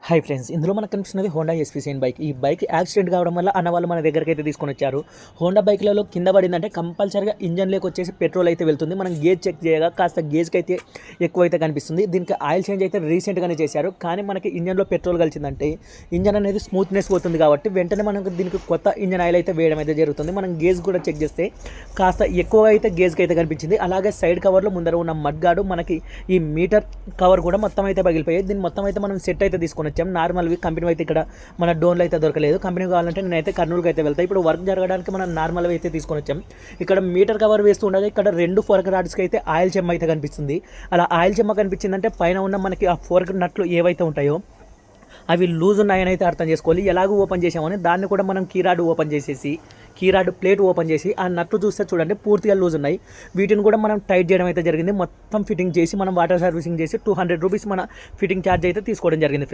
Hi friends, ఇందులో మనకు కనిపిస్తున్నది హోండా ఎస్పీసీఎన్ బైక్. ఈ బైక్ యాక్సిడెంట్ కావడం వల్ల అన్న వాళ్ళు మన దగ్గరికి అయితే తీసుకొని వచ్చారు. హోండా బైక్లలో కింద పడిందంటే కంపల్సరీగా ఇంజన్లోకి వచ్చేసి పెట్రోల్ అయితే వెళ్తుంది. మనం గేజ్ చెక్ చేయగా కాస్త గేజ్కి అయితే ఎక్కువైతే కనిపిస్తుంది. దీనికి ఆయిల్ చేంజ్ అయితే రీసెంట్గానే చేశారు. కానీ మనకి ఇంజన్లో పెట్రోల్ కలిసిందంటే ఇంజన్ అనేది స్మూత్నెస్ పోతుంది కాబట్టి వెంటనే మనకు దీనికి కొత్త ఇంజన్ ఆయిల్ అయితే వేయడం అయితే జరుగుతుంది. మనం గేజ్ కూడా చెక్ చేస్తే కాస్త ఎక్కువగా అయితే గేజ్కి అయితే కనిపించింది. అలాగే సైడ్ కవర్లో ముందర ఉన్న మడ్గాడు మనకి ఈ మీటర్ కవర్ కూడా మొత్తం అయితే పగిలిపోయాయి. దీన్ని మొత్తం అయితే మనం సెట్ అయితే తీసుకొని వచ్చాం. నార్మల్వి కంపెనీ అయితే ఇక్కడ మన డోన్లో అయితే దొరకలేదు. కంపెనీ కావాలంటే నేనైతే కర్నూలుకి అయితే వెళ్తాను. ఇప్పుడు వర్క్ జరగడానికి మనం నార్మల్వి అయితే తీసుకొని వచ్చాం. ఇక్కడ మీటర్ కవర్ వేస్తూ ఉండగా ఇక్కడ 2 ఫోర్క్ రాడ్స్కి అయితే ఆయిల్ చెమ్మ అయితే కనిపిస్తుంది. అలా ఆయిల్ చెమ్మ కనిపించిందంటే పైన ఉన్న మనకి ఆ ఫోర్క్ నట్లు ఏవైతే ఉంటాయో అవి లూజ్ ఉన్నాయని అయితే అర్థం చేసుకోవాలి. ఎలాగో ఓపెన్ చేసామని దాన్ని కూడా మనం కీరాడ్ ఓపెన్ చేసేసి కీరాడ్ ప్లేట్ ఓపెన్ చేసి ఆ నట్లు చూస్తే చూడండి పూర్తిగా లూజ్ ఉన్నాయి. వీటిని కూడా మనం టైట్ చేయడం అయితే జరిగింది. మొత్తం ఫిట్టింగ్ చేసి మనం వాటర్ సర్వీసింగ్ చేసి 200 రూపీస్ మన ఫిట్టింగ్ ఛార్జ్ అయితే తీసుకోవడం జరిగింది ఫ్రెండ్స్.